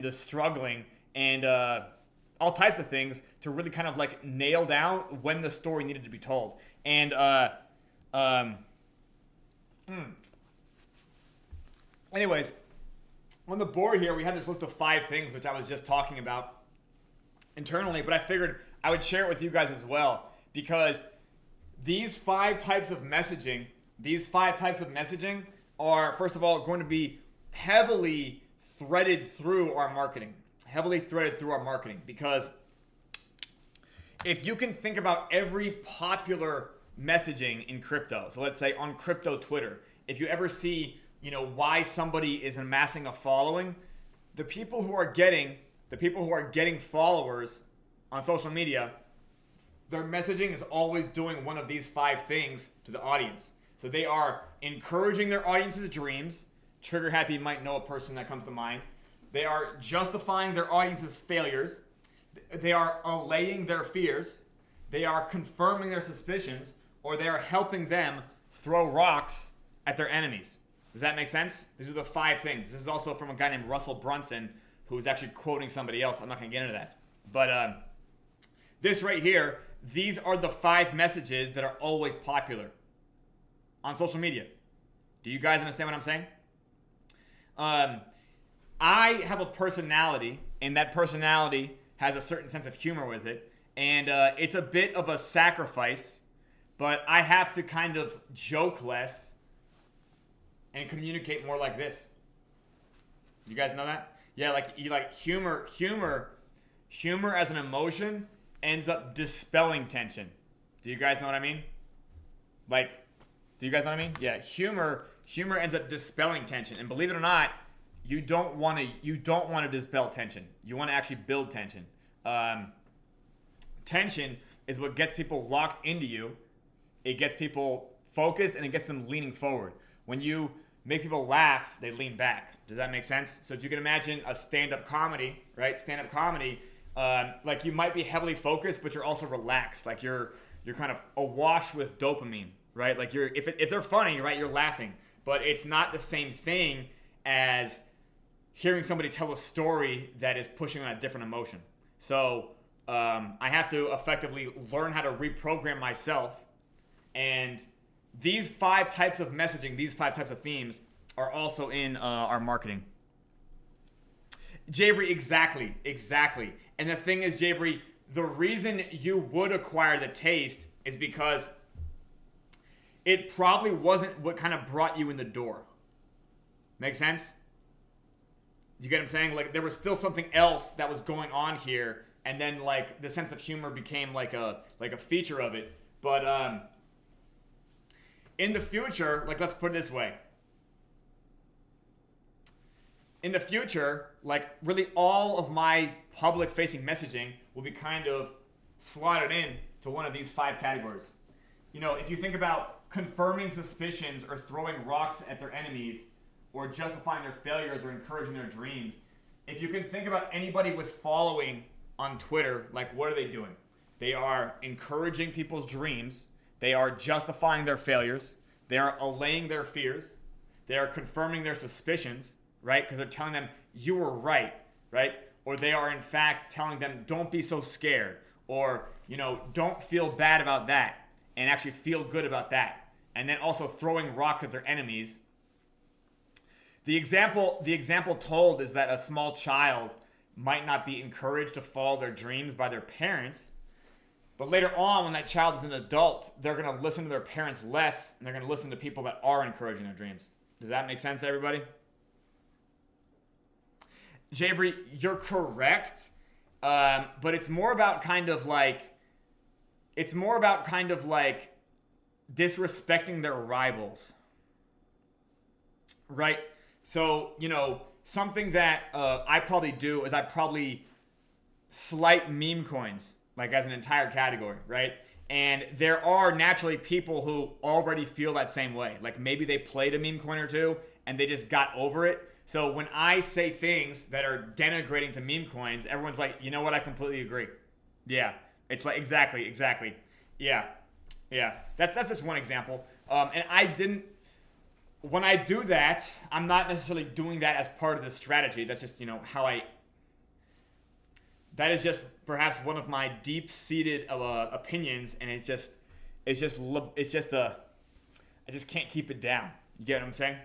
the struggling and all types of things to really kind of like nail down when the story needed to be told. And anyways, on the board here we have this list of 5 things which I was just talking about internally, but I figured I would share it with you guys as well, because these 5 types of messaging are, first of all, going to be heavily threaded through our marketing. Because if you can think about every popular messaging in crypto, so let's say on crypto Twitter, if you ever see, why somebody is amassing a following, the people who are getting followers on social media, their messaging is always doing one of these 5 things to the audience. So they are encouraging their audience's dreams. Trigger happy might know a person that comes to mind. They are justifying their audience's failures. They are allaying their fears. They are confirming their suspicions, or they are helping them throw rocks at their enemies. Does that make sense? These are the 5 things. This is also from a guy named Russell Brunson, who is actually quoting somebody else. I'm not going to get into that. But this right here, these are the 5 messages that are always popular on social media. Do you guys understand what I'm saying? I have a personality, and that personality has a certain sense of humor with it. And it's a bit of a sacrifice, but I have to kind of joke less and communicate more like this. You guys know that? Yeah, like humor as an emotion ends up dispelling tension. Do you guys know what I mean? Do you guys know what I mean? Yeah, humor ends up dispelling tension, and believe it or not, you don't want to dispel tension. You want to actually build tension. Tension is what gets people locked into you. It gets people focused, and it gets them leaning forward. When you make people laugh, they lean back. Does that make sense? So if you can imagine a stand-up comedy, right? Stand-up comedy, like you might be heavily focused, but you're also relaxed. Like you're kind of awash with dopamine, right? Like if they're funny, right, you're laughing. But it's not the same thing as hearing somebody tell a story that is pushing on a different emotion. So I have to effectively learn how to reprogram myself. And these 5 types of messaging, these 5 types of themes are also in our marketing. Jabri, exactly. And the thing is, Jabri, the reason you would acquire the taste is because it probably wasn't what kind of brought you in the door. Make sense? You get what I'm saying? Like there was still something else that was going on here, and then like the sense of humor became like a feature of it. But in the future, like let's put it this way. In the future, like really all of my public facing messaging will be kind of slotted in to one of these 5 categories. If you think about confirming suspicions or throwing rocks at their enemies or justifying their failures or encouraging their dreams, if you can think about anybody with following on Twitter, like what are they doing? They are encouraging people's dreams. They are justifying their failures. They are allaying their fears. They are confirming their suspicions, right? Because they're telling them you were right? Or they are in fact telling them don't be so scared, or don't feel bad about that and actually feel good about that. And then also throwing rocks at their enemies. The example told is that a small child might not be encouraged to follow their dreams by their parents, but later on when that child is an adult, they're going to listen to their parents less, and they're going to listen to people that are encouraging their dreams. Does that make sense to everybody? Jabri, you're correct, but it's more about kind of like disrespecting their rivals, right? So, something that I probably do is I probably slight meme coins, like as an entire category, right? And there are naturally people who already feel that same way. Like maybe they played a meme coin or two and they just got over it. So when I say things that are denigrating to meme coins, everyone's like, you know what? I completely agree. Yeah. It's like, exactly. Yeah. That's just one example. And when I do that, I'm not necessarily doing that as part of the strategy. That's just, how I that is just perhaps one of my deep-seated opinions, and it's just I just can't keep it down. You get what I'm saying?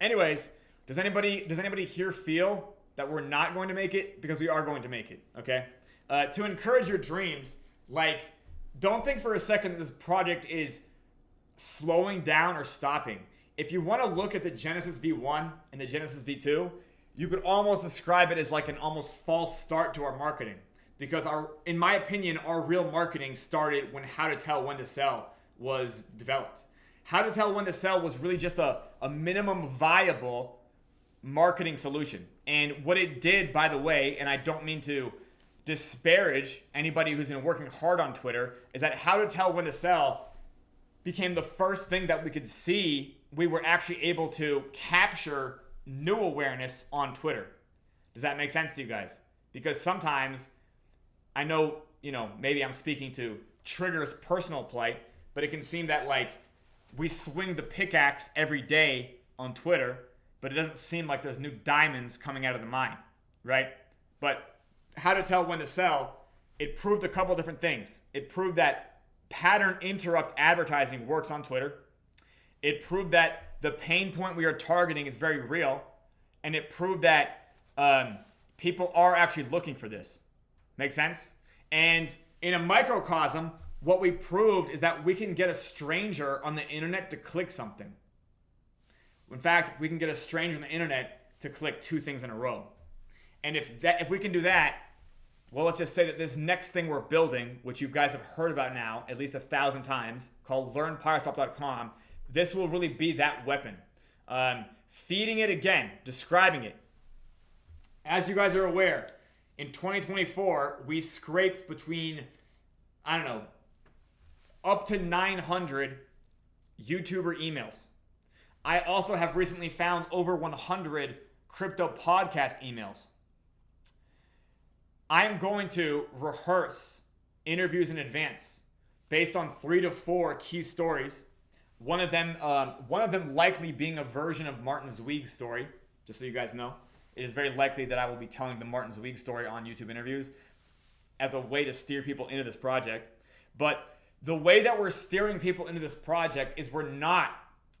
Anyways, does anybody here feel that we're not going to make it? Because we are going to make it. Okay. To encourage your dreams, like, don't think for a second that this project is slowing down or stopping. If you want to look at the Genesis V1 and the Genesis V2, you could almost describe it as like an almost false start to our marketing. Because in my opinion, our real marketing started when How to Tell When to Sell was developed. How to Tell When to Sell was really just a minimum viable marketing solution. And what it did, by the way, and I don't mean to disparage anybody who's been working hard on Twitter, is that How to Tell When to Sell became the first thing that we could see we were actually able to capture new awareness on Twitter. Does that make sense to you guys? Because sometimes, I know, maybe I'm speaking to Trigger's personal plight, but it can seem that like we swing the pickaxe every day on Twitter, but it doesn't seem like there's new diamonds coming out of the mine, right? But How to Tell When to Sell, it proved a couple different things. It proved that pattern interrupt advertising works on Twitter. It proved that the pain point we are targeting is very real. And it proved that people are actually looking for this. Make sense? And in a microcosm, what we proved is that we can get a stranger on the internet to click something. In fact, we can get a stranger on the internet to click 2 things in a row. And if we can do that, well, let's just say that this next thing we're building, which you guys have heard about now at least 1,000 times, called learnpyreswap.com, this will really be that weapon. Feeding it again, describing it. As you guys are aware, in 2024, we scraped between, up to 900 YouTuber emails. I also have recently found over 100 crypto podcast emails. I'm going to rehearse interviews in advance based on 3 to 4 key stories. One of them likely being a version of Martin Zweig's story, just so you guys know. It is very likely that I will be telling the Martin Zweig story on YouTube interviews as a way to steer people into this project. But the way that we're steering people into this project is we're not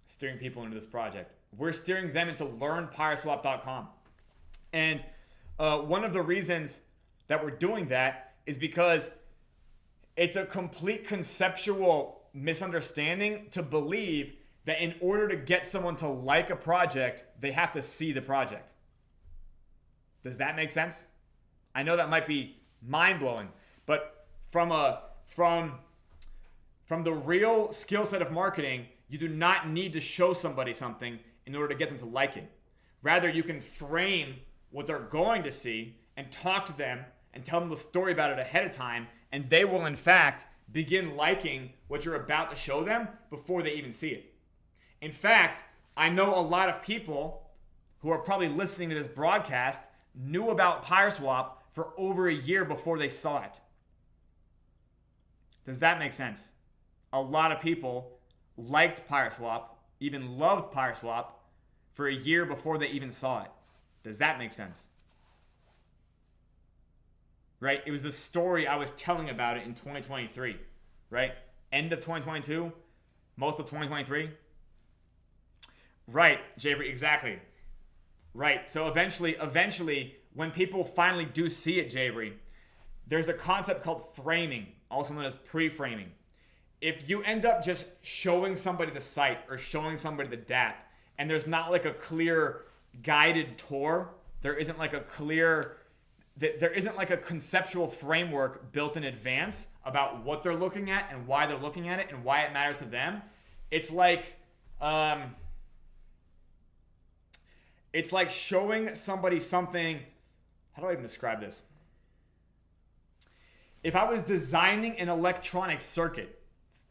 steering people into this project. We're steering them into learnpyreswap.com. And one of the reasons that we're doing that is because it's a complete conceptual misunderstanding to believe that in order to get someone to like a project, they have to see the project. Does that make sense? I know that might be mind-blowing, but from the real skill set of marketing, you do not need to show somebody something in order to get them to like it. Rather, you can frame what they're going to see and talk to them and tell them the story about it ahead of time, and they will, in fact, begin liking what you're about to show them before they even see it. In fact, I know a lot of people who are probably listening to this broadcast knew about PYRESWAP for over a year before they saw it. Does that make sense? A lot of people liked PYRESWAP, even loved PYRESWAP for a year before they even saw it. Does that make sense? Right? It was the story I was telling about it in 2023, right? End of 2022, most of 2023. Right, Javery, exactly. Right. So eventually, when people finally do see it, Javery, there's a concept called framing, also known as pre-framing. If you end up just showing somebody the site or showing somebody the DApp, and there's not like a clear guided tour, there isn't like a conceptual framework built in advance about what they're looking at and why they're looking at it and why it matters to them. It's like showing somebody something. How do I even describe this? If I was designing an electronic circuit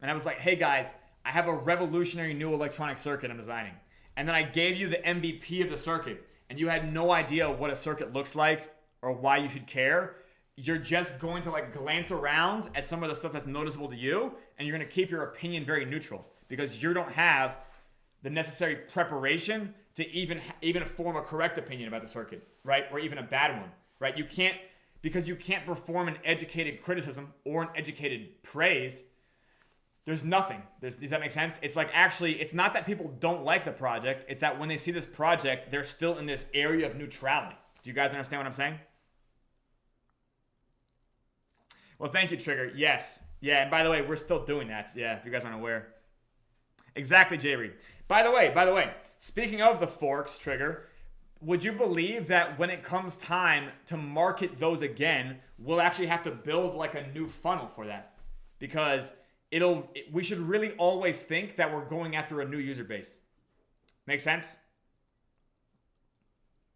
and I was like, hey guys, I have a revolutionary new electronic circuit I'm designing. And then I gave you the MVP of the circuit and you had no idea what a circuit looks like or why you should care. You're just going to like glance around at some of the stuff that's noticeable to you, and you're going to keep your opinion very neutral because you don't have the necessary preparation to even form a correct opinion about the circuit, right? Or even a bad one, right? You can't, because you can't perform an educated criticism or an educated praise. There's nothing. Does that make sense? It's like, actually, it's not that people don't like the project. It's that when they see this project, they're still in this area of neutrality. Do you guys understand what I'm saying? Well, thank you, Trigger. Yes. Yeah, and by the way, we're still doing that. Yeah, if you guys aren't aware. Exactly, J-Reed. By the way, speaking of the forks, Trigger, would you believe that when it comes time to market those again, we'll actually have to build like a new funnel for that? Because we should really always think that we're going after a new user base. Make sense?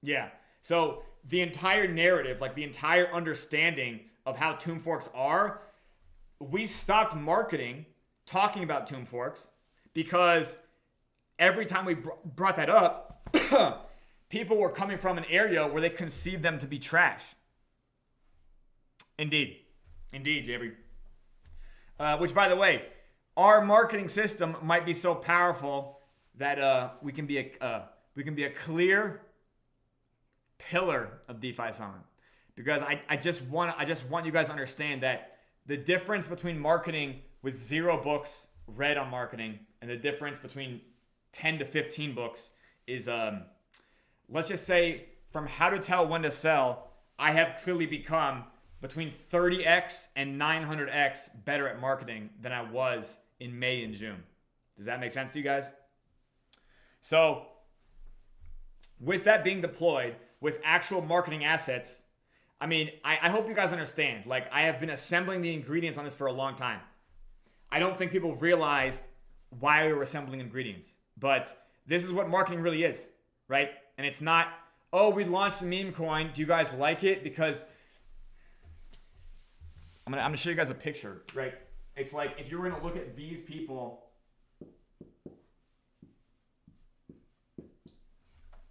Yeah. So the entire narrative, like the entire understanding of how tomb forks are, we stopped marketing, talking about tomb forks, because every time we brought that up, people were coming from an area where they conceived them to be trash. Indeed, Jabri. Which, by the way, our marketing system might be so powerful that we can be a clear pillar of DeFi Summit. Because I just want you guys to understand that the difference between marketing with 0 books read on marketing and the difference between 10 to 15 books is, let's just say, from how to tell when to sell, I have clearly become between 30x and 900x better at marketing than I was in May and June. Does that make sense to you guys? So with that being deployed, with actual marketing assets, I mean, I hope you guys understand. Like, I have been assembling the ingredients on this for a long time. I don't think people realized why we were assembling ingredients. But this is what marketing really is, right? And it's not, oh, we launched a meme coin. Do you guys like it? Because I'm gonna show you guys a picture, right? It's like if you were gonna look at these people,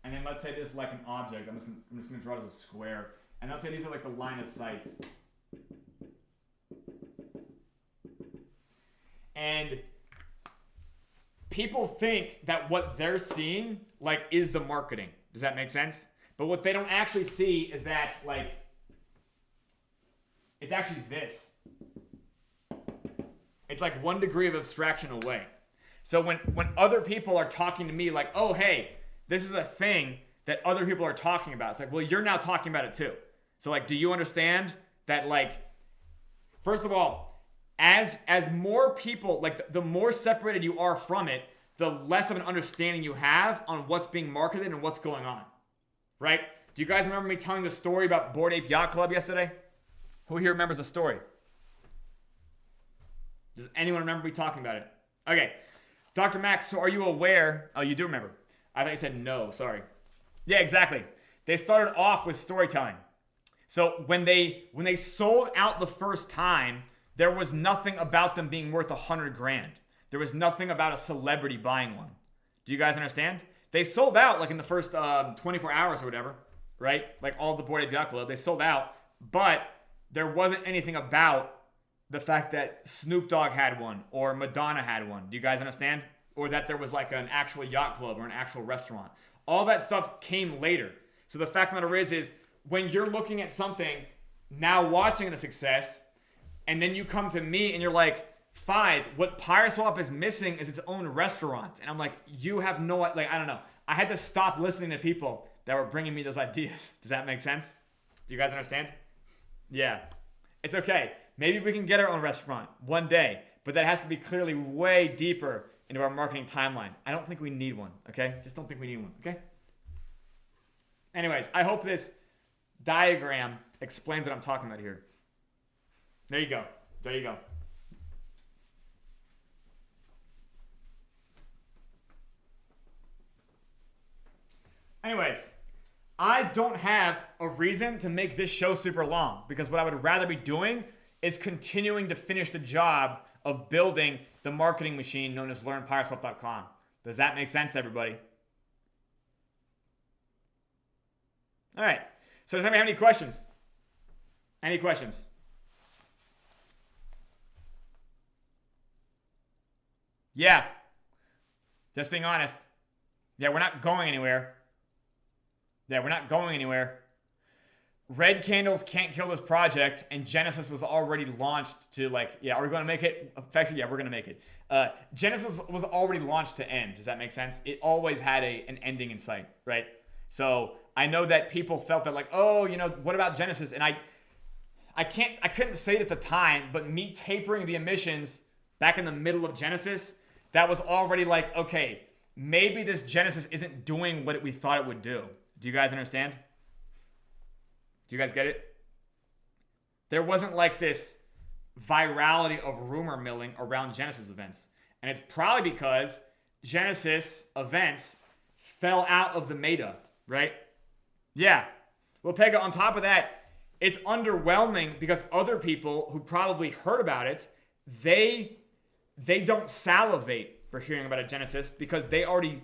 and then let's say this is like an object. I'm just gonna draw it as a square. And let's say these are like the line of sights. And people think that what they're seeing like is the marketing. Does that make sense? But what they don't actually see is that like it's actually this. It's like 1 degree of abstraction away. So when other people are talking to me like, oh, hey, this is a thing that other people are talking about. It's like, well, you're now talking about it too. So like, do you understand that like, first of all, as more people, like the more separated you are from it, the less of an understanding you have on what's being marketed and what's going on, right? Do you guys remember me telling the story about Bored Ape Yacht Club yesterday? Who here remembers the story? Does anyone remember me talking about it? Okay. Dr. Max, so are you aware? Oh, you do remember. I thought you said no, sorry. Yeah, exactly. They started off with storytelling. So when they sold out the first time, there was nothing about them being worth 100 grand. There was nothing about a celebrity buying one. Do you guys understand? They sold out like in the first 24 hours or whatever, right? Like all the Bored Ape Yacht Club, they sold out, but there wasn't anything about the fact that Snoop Dogg had one or Madonna had one. Do you guys understand? Or that there was like an actual yacht club or an actual restaurant. All that stuff came later. So the fact of the matter is when you're looking at something, now watching the success, and then you come to me and you're like, Five, what PYRESWAP is missing is its own restaurant. And I'm like, you have no, like, I don't know. I had to stop listening to people that were bringing me those ideas. Does that make sense? Do you guys understand? Yeah. It's okay. Maybe we can get our own restaurant one day, but that has to be clearly way deeper into our marketing timeline. I don't think we need one, okay? Just don't think we need one, okay? Anyways, I hope this diagram explains what I'm talking about here. There you go. There you go. Anyways, I don't have a reason to make this show super long because what I would rather be doing is continuing to finish the job of building the marketing machine known as learnpyreswap.com. Does that make sense to everybody? All right. So does anybody have any questions? Any questions? Yeah. Just being honest. Yeah, we're not going anywhere. Yeah, we're not going anywhere. Red candles can't kill this project, and Genesis was already launched to like, yeah, are we going to make it? Effectively, yeah, we're going to make it. Genesis was already launched to end. Does that make sense? It always had an ending in sight, right? So I know that people felt that like, oh, you know, what about Genesis? And I couldn't say it at the time, but me tapering the emissions back in the middle of Genesis, that was already like, okay, maybe this Genesis isn't doing what we thought it would do. Do you guys understand? Do you guys get it? There wasn't like this virality of rumor milling around Genesis events. And it's probably because Genesis events fell out of the meta, right? Yeah. Well, Pega, on top of that, it's underwhelming because other people who probably heard about it, they don't salivate for hearing about a Genesis because they already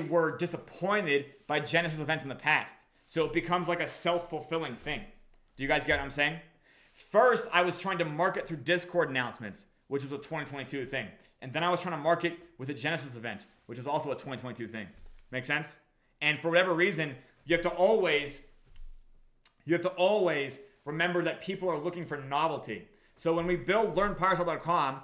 were disappointed by Genesis events in the past. So it becomes like a self-fulfilling thing. Do you guys get what I'm saying? First, I was trying to market through Discord announcements, which was a 2022 thing. And then I was trying to market with a Genesis event, which was also a 2022 thing. Make sense? And for whatever reason, you have to always remember that people are looking for novelty. So when we build learnpyreswap.com,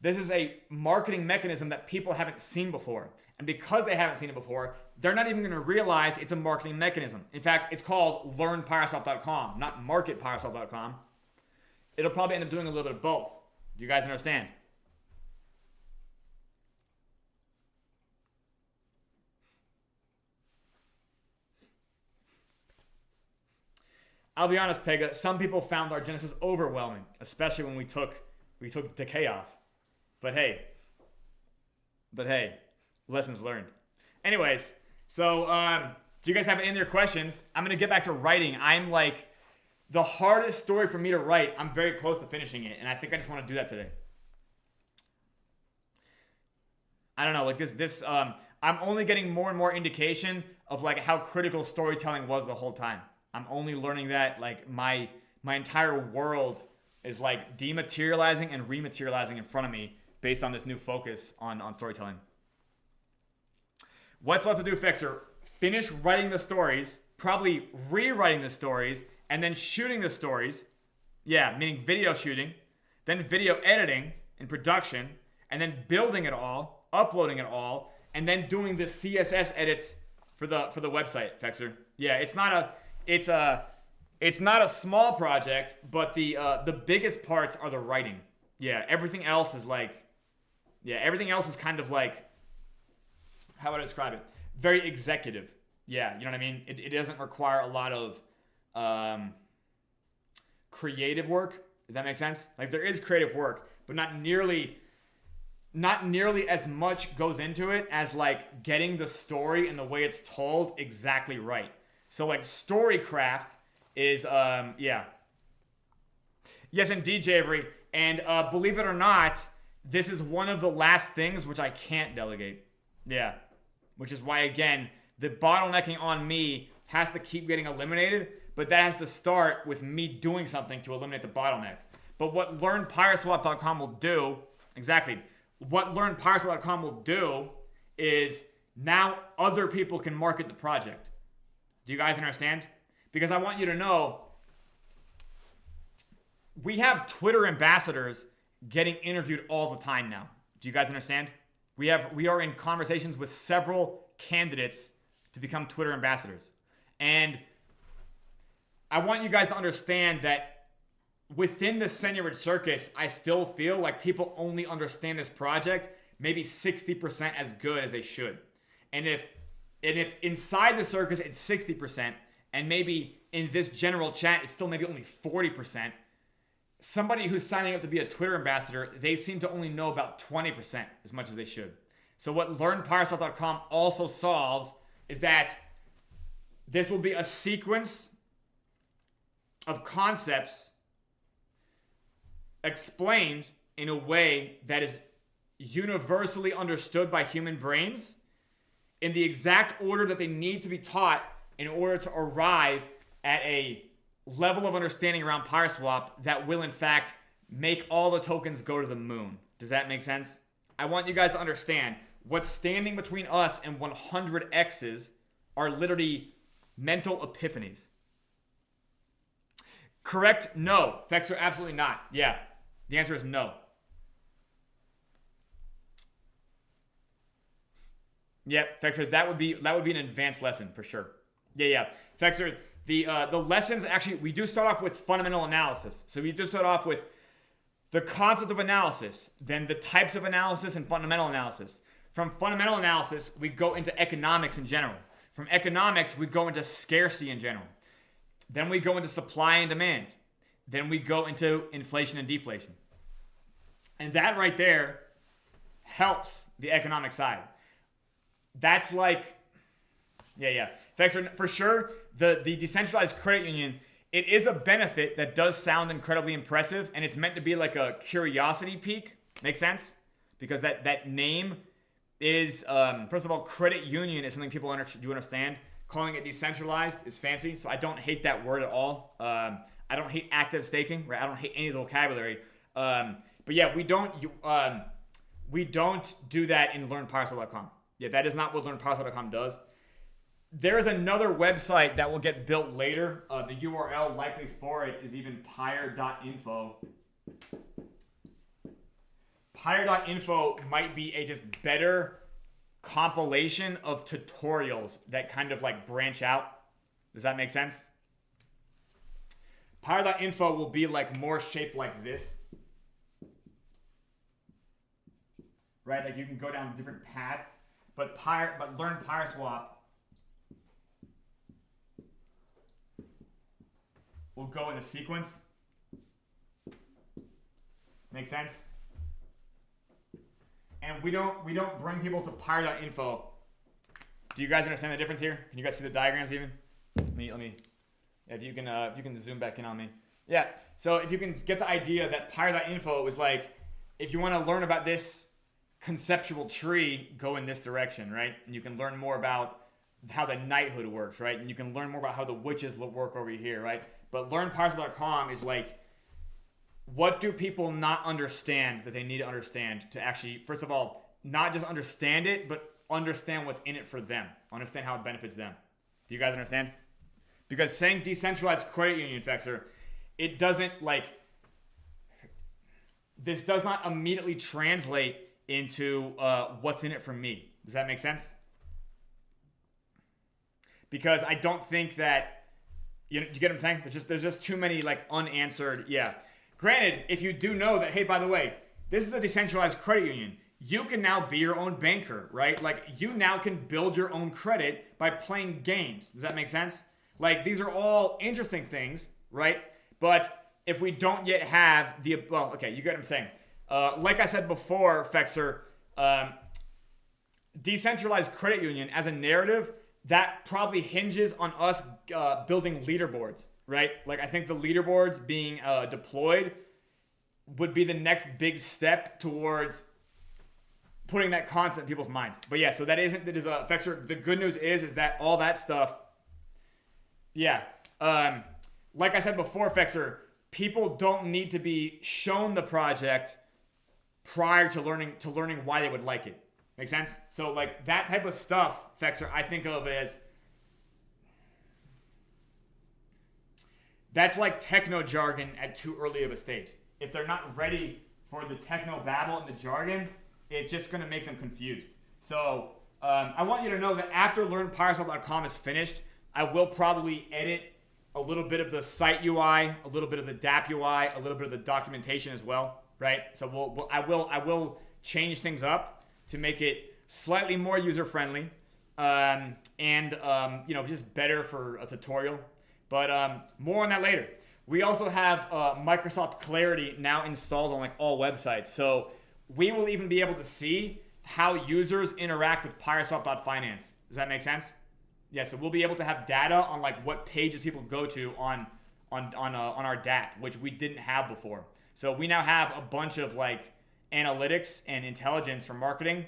this is a marketing mechanism that people haven't seen before. And because they haven't seen it before, they're not even going to realize it's a marketing mechanism. In fact, it's called learnpyreswap.com, not marketpyreswap.com. It'll probably end up doing a little bit of both. Do you guys understand? I'll be honest, Pega, some people found our Genesis overwhelming, especially when we took Decay off. But hey, lessons learned. Anyways, so do you guys have any other questions? I'm going to get back to writing. I'm like, the hardest story for me to write, I'm very close to finishing it, and I think I just want to do that today. I don't know, like this I'm only getting more and more indication of like how critical storytelling was the whole time. I'm only learning that like my entire world is like dematerializing and rematerializing in front of me based on this new focus on storytelling. What's left to do, Fixer? Finish writing the stories, probably rewriting the stories, and then shooting the stories. Yeah, meaning video shooting, then video editing and production, and then building it all, uploading it all, and then doing the CSS edits for the website, Fixer. Yeah, it's not a small project, but the biggest parts are the writing. Yeah, everything else is kind of like, how would I describe it? Very executive. Yeah, you know what I mean? It doesn't require a lot of creative work. Does that make sense? Like there is creative work, but not nearly as much goes into it as like getting the story and the way it's told exactly right. So like storycraft is yeah. Yes, indeed, Javery. And believe it or not, this is one of the last things which I can't delegate. Yeah. Which is why, again, the bottlenecking on me has to keep getting eliminated, but that has to start with me doing something to eliminate the bottleneck. But what learnpyreswap.com will do, exactly, what learnpyreswap.com will do is now other people can market the project. Do you guys understand? Because I want you to know, we have Twitter ambassadors getting interviewed all the time now. Do you guys understand? We are in conversations with several candidates to become Twitter ambassadors. And I want you guys to understand that within the Senorite Circus, I still feel like people only understand this project maybe 60% as good as they should. And if inside the circus it's 60%, and maybe in this general chat it's still maybe only 40%, somebody who's signing up to be a Twitter ambassador, they seem to only know about 20% as much as they should. So what learnpyreswap.com also solves is that this will be a sequence of concepts explained in a way that is universally understood by human brains in the exact order that they need to be taught in order to arrive at a level of understanding around PyreSwap that will in fact make all the tokens go to the moon. Does that make sense? I want you guys to understand what's standing between us and 100 X's are literally mental epiphanies. Correct? No. Fexer, absolutely not. Yeah. The answer is no. Yep, Fexer, that would be an advanced lesson for sure. Yeah. Fexer, the lessons actually, we do start off with fundamental analysis. So we do start off with the concept of analysis, then the types of analysis and fundamental analysis. From fundamental analysis, we go into economics in general. From economics, we go into scarcity in general. Then we go into supply and demand. Then we go into inflation and deflation. And that right there helps the economic side. That's like, yeah. For sure, the decentralized credit union, it is a benefit that does sound incredibly impressive, and it's meant to be like a curiosity peak. Make sense? Because that name is, first of all, credit union is something people do understand. Calling it decentralized is fancy, so I don't hate that word at all. I don't hate active staking, right? I don't hate any of the vocabulary. But yeah, we don't do that in learnPyReswap.com. Yeah, that is not what learnPyReswap.com does. There is another website that will get built later. The URL likely for it is even pyre.info. Pyre.info might be a just better compilation of tutorials that kind of like branch out. Does that make sense? Pyre.info will be like more shaped like this. Right? Like you can go down different paths. But learnPyReswap will go in a sequence. Make sense? And we don't bring people to pyre.info. Do you guys understand the difference here? Can you guys see the diagrams even? Let me if you can zoom back in on me. Yeah. So if you can get the idea that pyre.info was like, if you want to learn about this conceptual tree, go in this direction, right? And you can learn more about how the knighthood works, right? And you can learn more about how the witches work over here, right? But learnPyReswap.com is like, what do people not understand that they need to understand to actually, first of all, not just understand it, but understand what's in it for them. Understand how it benefits them. Do you guys understand? Because saying decentralized credit union, Fexer, it doesn't like, this does not immediately translate into what's in it for me. Does that make sense? Because I don't think that, do you get what I'm saying? There's just too many like unanswered, yeah. Granted, if you do know that, hey, by the way, this is a decentralized credit union, you can now be your own banker, right? Like you now can build your own credit by playing games. Does that make sense? Like these are all interesting things, right? But if we don't yet have well, okay, you get what I'm saying. Like I said before, Fexer, decentralized credit union as a narrative, that probably hinges on us building leaderboards, right? Like I think the leaderboards being deployed would be the next big step towards putting that concept in people's minds. But yeah, so that is Fexer. The good news is that all that stuff, yeah. Like I said before, Fexer, people don't need to be shown the project prior to learning why they would like it. Make sense? So like that type of stuff, Fexer, I think of as, that's like techno jargon at too early of a stage. If they're not ready for the techno babble and the jargon, it's just going to make them confused. So I want you to know that after learnPyReswap.com is finished, I will probably edit a little bit of the site UI, a little bit of the DApp UI, a little bit of the documentation as well, right? So I will change things up to make it slightly more user-friendly and just better for a tutorial. But more on that later. We also have Microsoft Clarity now installed on like all websites. So we will even be able to see how users interact with PYRESWAP.finance. Does that make sense? Yeah, so we'll be able to have data on like what pages people go to on our DApp, which we didn't have before. So we now have a bunch of like analytics and intelligence for marketing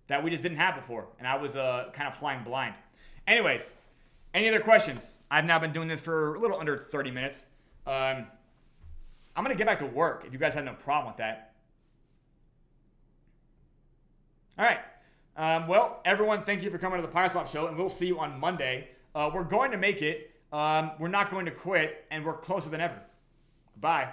that we just didn't have before. And I was kind of flying blind. Anyways, any other questions? I've now been doing this for a little under 30 minutes. I'm going to get back to work if you guys have no problem with that. All right. Well, everyone, thank you for coming to the PYRESWAP show, and we'll see you on Monday. We're going to make it. We're not going to quit, and we're closer than ever. Bye.